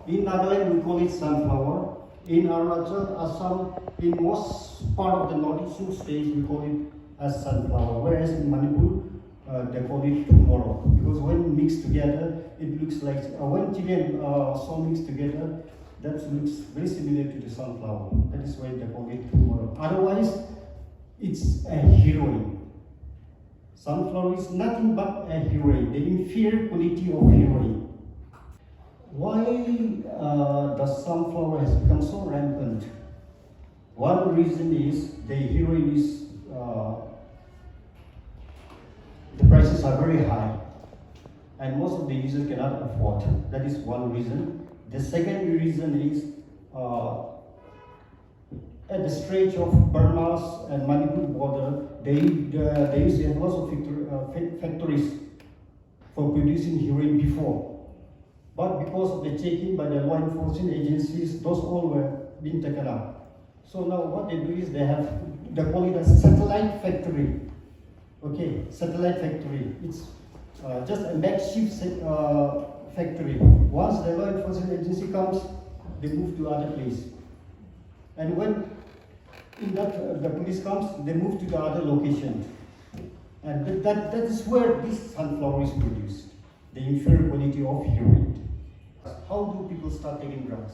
In Nagaland, we call it sunflower. In Arunachal, Assam, in most part of the northeastern states, we call it as sunflower. Whereas in Manipur, they call it tomorrow. Because when mixed together, it looks like, when Chilean saw mixed together, that looks very similar to the sunflower. That is why they call it tomorrow. Otherwise, it's a heroine. Sunflower is nothing but a heroine, the inferior quality of heroine. Why the sunflower has become so rampant? One reason is the heroin is the prices are very high, and most of the users cannot afford. That is one reason. The second reason is at the stretch of Burma's and Manipur border, they used to have lots of factories for producing heroin before. But because of the checking by the law enforcement agencies, those all were being taken up. So now what they do is they call it a satellite factory. Okay, satellite factory. It's just a makeshift factory. Once the law enforcement agency comes, they move to other place. And when the police comes, they move to the other location. And that is where this sunflower is produced, the inferior quality of heroin. How do people start taking drugs?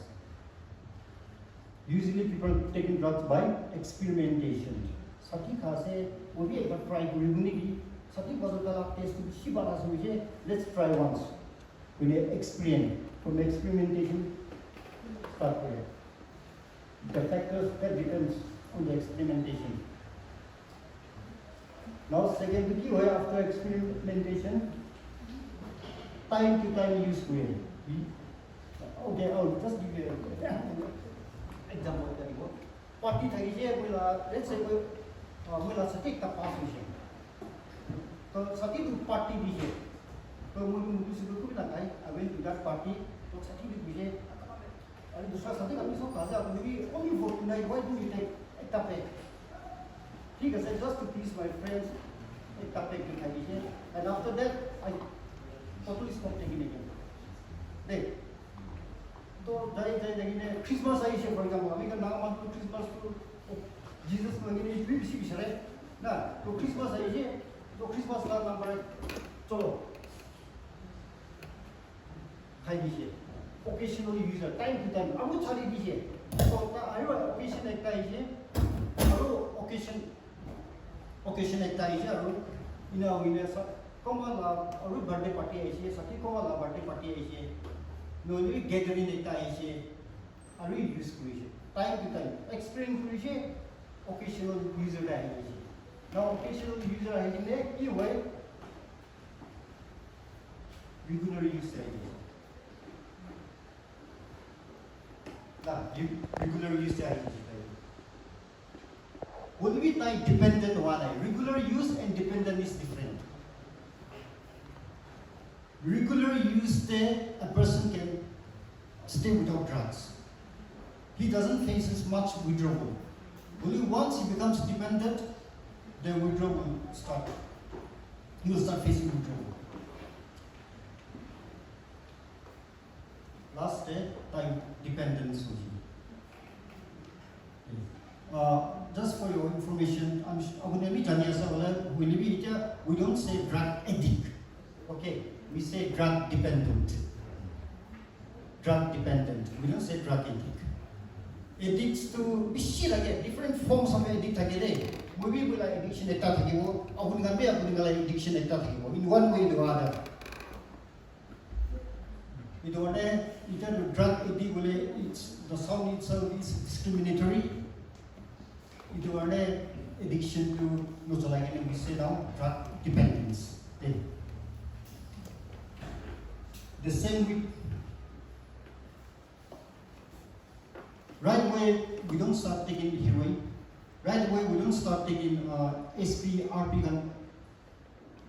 Usually people taking drugs by experimentation. Sati khase, obi ekbar try guriguni ki, sati bazotala taste to shi bana suje, let's try once. We experiment. From experimentation, start there. The factors that depends on the experimentation. Now second key after experimentation, time to time use way. Okay, I'll just give you an example. Party let's say we take the pass. So sati to party bije. So I went to that party. So sati to bije. And दूसरा सती कभी सो काज़ा अपने भी only for tonight. Why do we take a tape? ठीक है, just to please my friends, a tape की खाई है. And after that, I totally stopped taking it. देख, तो जाए लेकिन Christmas आई है for example, अभी का नाम आप तो Christmas को Jesus मंगने भी किसी भी शरे ना, तो Christmas आई है, तो Christmas का नाम पर चलो खाई है. Occasional user, time to time. I would tell you here. So I wrote occasion ekta here. I wrote occasion ekta here. I wrote in a common I wrote birthday party here. Sati common birthday party here. No, you gathering ekta here. I wrote use creation. Time to time. Experience creation. Occasional user here. Now occasional user here. You way. Regular user here. Regular use would be like dependent one. Regular use and dependent is different. Regular use a person can stay without drugs. He doesn't face as much withdrawal. Only once he becomes dependent, the withdrawal will start. He will start facing withdrawal. Last time dependence. Just for your information, we don't say drug addict. Okay, we say drug dependent. Drug dependent. We don't say drug addict. Addicts to different forms of addict. Maybe we like addiction addiction in one way or the other. Either drug addict, it's the sound itself is discriminatory. Either addiction to we say now drug dependence. The same with right away we don't start taking heroin. Right away we don't start taking SP, RP gun.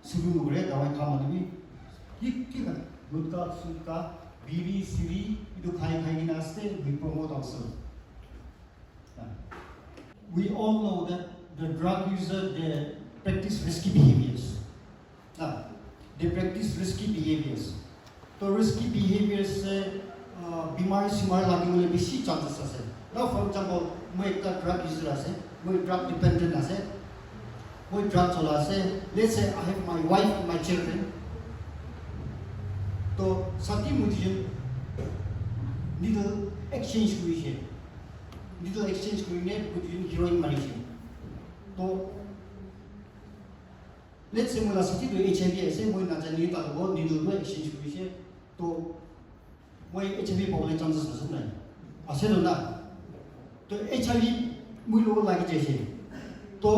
Sulu red, I come Gudka, Sudka, BB, CV, we promote ourselves. We all know that the drug user, they practice risky behaviors. They practice risky behaviors. So risky behaviors बीमारी सिमारी लगी बोले बेसी chances आसे now for example मैं एक drug user आसे मैं drug dependent आसे मैं drug चला आसे let's say I have my wife and my children तो सती मुझे needle exchange हुई है needle exchange हुई ने मुझे heroin मारी है तो let's say मुला सती तो HIV ऐसे मैं ना जाने तो वो needle में exchange हुई है तो मैं HIV पॉपुलर चांसेस है सुनना ऐसे तो ना तो HIV मुझे लोग लगी जैसे तो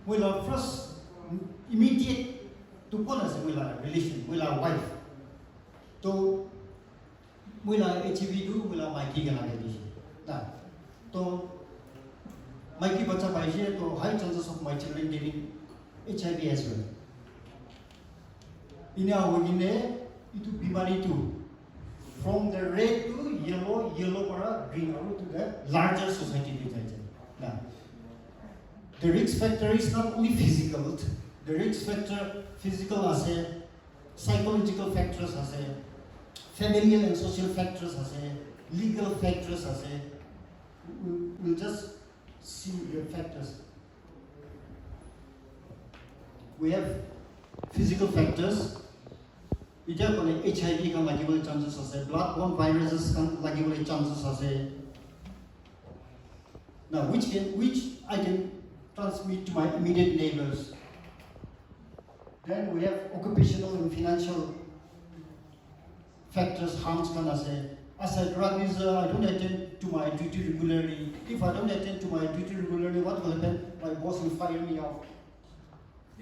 मुझे first immediate तो कौन ऐसे मुझे relation मुझे wife तो मुझे HIV दो मुझे माइकी का लगे जैसे ना तो माइकी बच्चा पाइए तो high chances of my children getting HIV as well इन्हें होगी itu बीमारी tu from the red to yellow yellow para green to the larger society now the risk factor is not only physical the risk factor physical as a psychological factors as a familial and social factors as a legal factors as a we'll just see the factors we have physical factors इधर कोने HIV का लगी वाले chances आसे, blood-borne viruses का लगी वाले chances आसे. Now, which I can transmit to my immediate neighbors. Then we have occupational and financial factors harms kan ase. As a drug user, I don't attend to my duty regularly. If I don't attend to my duty regularly, what will happen? My boss will fire me out.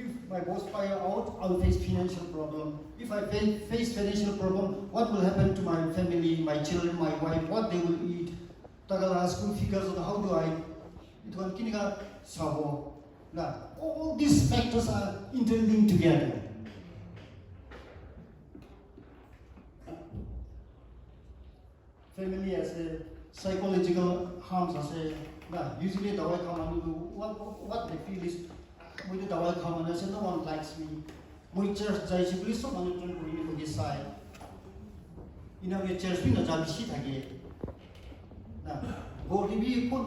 If my boss fire out, I'll face financial problem. If I face financial problem, what will happen to my family, my children, my wife, what they will eat? Tagala school figures, how do I? It will kiniga sabo. Now, all these factors are interlinked together. Family as a psychological harms as a usually the way what they feel is मुझे दवाई खाने से no one likes me मुझे church जाए से police तो मानो तुम कोई नहीं मुझे साय इन्हें ये चर्च भी न जा बिशी था के ना वो भी को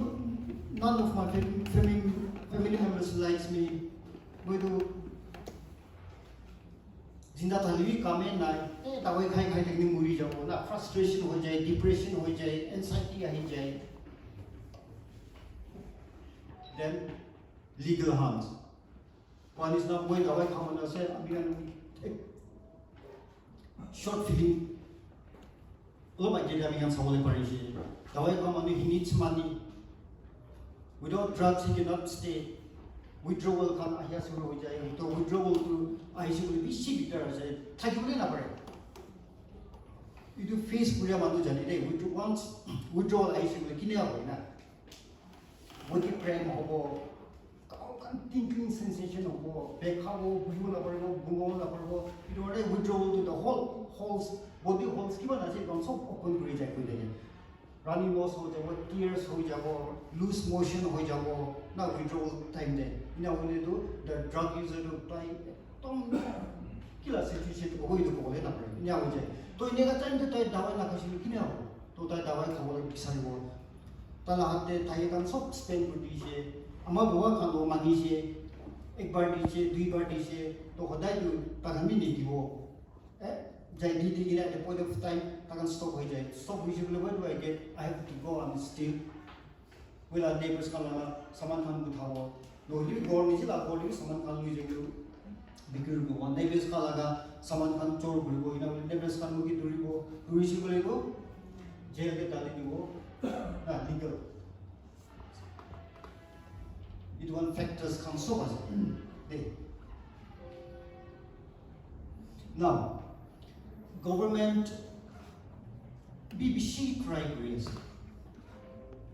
none of my family members likes me मुझे तो जिंदा था लिवी कामे ना दवाई खाई तक नहीं मुरी जाओ ना frustration हो जाए depression हो जाए anxiety आ ही जाए then legal harms one is not going away from us short feeling lo my get having some parish away from he needs money without drugs he cannot stay withdrawal can I has to to withdrawal to I should be sick there say thagule na pare you do face puria manu jani re once withdrawal I should kine hoy na what prem hobo tingling sensation of bekhago bujula parbo bungola parbo it already withdrawal to the whole holes body holes kiba na je don sob open kori jai koi dene running nose ho jabo tears ho jabo loose motion ho jabo na withdrawal time de ina hone to the drug user to try tom kila situation ko hoi to ko le na pare ina ho jai to ine ga time to tai dawai na kashi kine ho to tai dawai khawale bisari bo tala hatte thai kan sob spend kori je अमा बुआ खानो मांगी से एक बार दीजिए दो बार दीजिए तो खुदा जो ताकमी नहीं दिवो जाए दी दी गिरा the point of time ताकन stop हो जाए stop हुई जब लोग वो आगे I have to go on still वेला neighbors का लाना सामान खान बुझाओ लोग ये गौर नहीं चला गौर ये सामान खान हुई जब बिक्री को वन neighbors का लगा सामान खान चोर बुरी को इना neighbors खान मुकी दूरी सी बोले को जेल के डाली दिवो ना legal it one factors come so much now government BBC criteria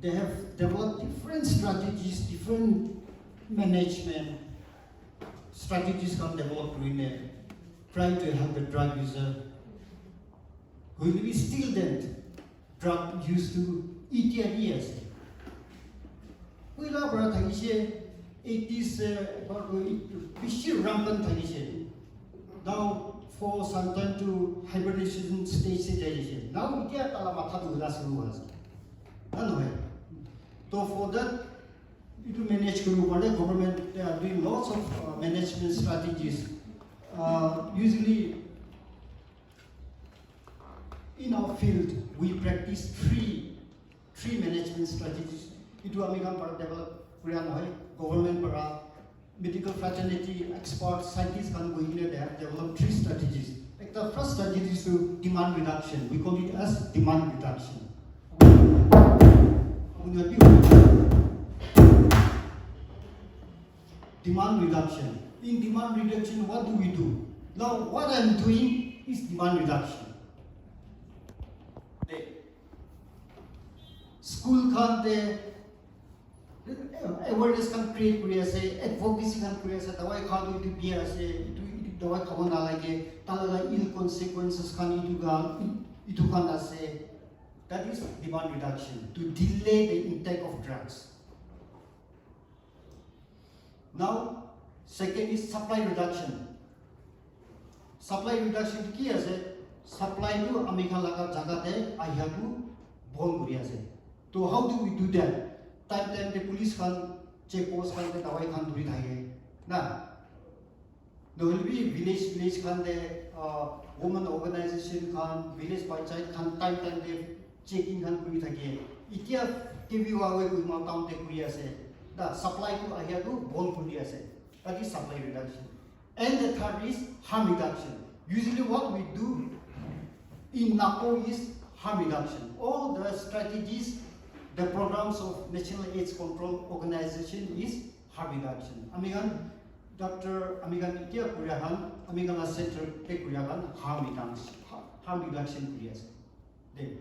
they have developed different strategies different management strategies can develop in trying to help the drug user who will be still then drug used to ETIES we love our thing 80s about we rampant thing now for some time to hibernation stage situation. Now we get so for that, to manage government, they are doing lots of management strategies. Usually, in our field, we practice three management strategies. Itu amikan para develop government para medical fraternity experts, scientists can go in there. They have developed three strategies. Like the first strategy is to demand reduction. We call it as demand reduction. Demand reduction. In demand reduction, what do we do? Now, what I'm doing is demand reduction. School can awareness can create advocacy can create dawai khadu itu biar dawai khaban alage talaga ill consequences kan itu kan ase. That is demand reduction, to delay the intake of drugs. Now, second is supply reduction. Supply reduction ki ase? Supply to amikha laga jaga de ahiya to bon kuri ase. So how do we do that? Time the police can check post can the dawai can duri thake. Na, there will be village can the women organization can village panchayat can time the checking can kuri thake. Itia TV wawe kui ma count kuri ase. The supply to ahiya to bon kuri ase. That is supply reduction. And the third is harm reduction. Usually what we do in NAPO is harm reduction. All the strategies, the programs of National AIDS Control Organization is harm reduction. Amigan Dr. Amigan Itia Kuriahan, Amigan Center Kuriahan, harm reduction Kurias. Then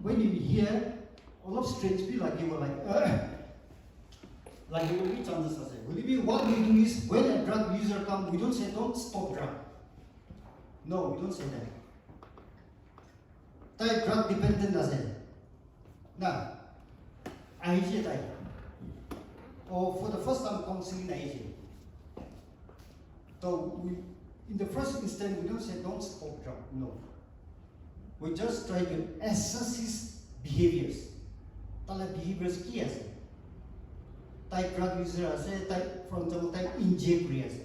when you hear all of strange people like you were like you will be chances as will it be what we do is when a drug user comes, we don't say don't stop drug. No, we don't say that. Type drug dependent as it. Now, I hear that. Or for the first time counseling I hear. So in the first instance we don't say don't stop drug. No. We just try to assess his behaviors. Tala behaviors ki ase. Type drug user ase, type from the type inject kuri ase.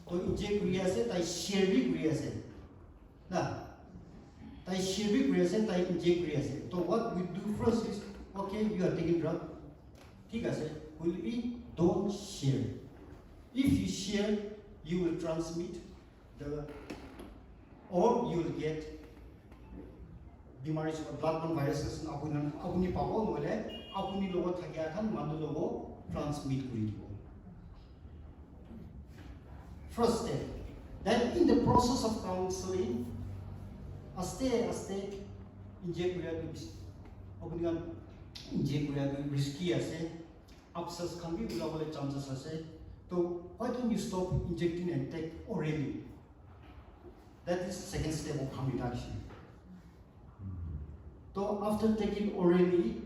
To inject kuri ase, type share bi kuri ase. Na, type share bi kuri ase, type inject kuri ase. So what we do first is, okay, you are taking drug. Thik ase, will be don't share. If you share, you will transmit or you will get bloodborne viruses. Apuni pabo nole, apuni logo thakya khan mandu logo transmit kuri dibo. First step. Then in the process of counseling, aste inject kuri ase, apuni kan inject kuri ase risky ase, abscess khan bi ulabole chances ase. So why don't you stop injecting and take orally? That is second step of harm reduction. So after taking orally,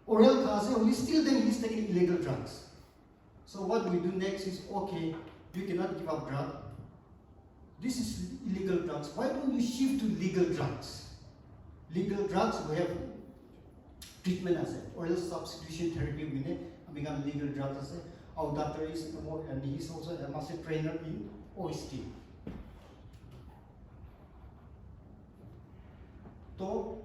oral cause only still then he's taking illegal drugs. So what we do next is, okay, you cannot give up drug. This is illegal drugs. Why don't you shift to legal drugs? Legal drugs, we have treatment as a oral substitution therapy. We become legal drugs as a. Our doctor is and he's also a master trainer in OST. So,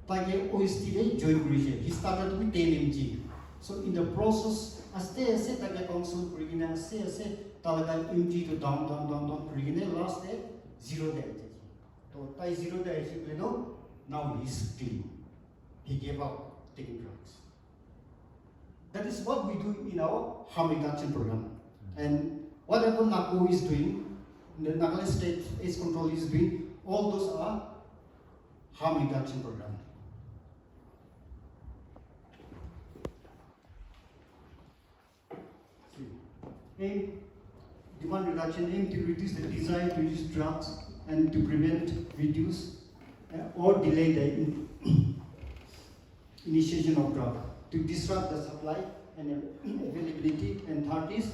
like OST, he started with 10 mg. So, in the process, as they say, like council, say, talaga mg to down, last day, 0 day. So, by 0 day, now he's clean. He gave up taking drugs. That is what we do in our harm reduction program. And whatever NACO is doing, the Nagaland State AIDS Control is doing, all those are harm reduction program. Aim, demand reduction aim to reduce the desire to use drugs and to prevent, reduce, or delay the initiation of drug. To disrupt the supply and availability, and third is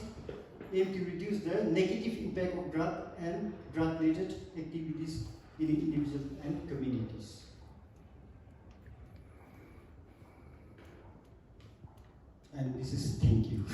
aim to reduce the negative impact of drug and drug-related activities in individuals and communities. And this is thank you.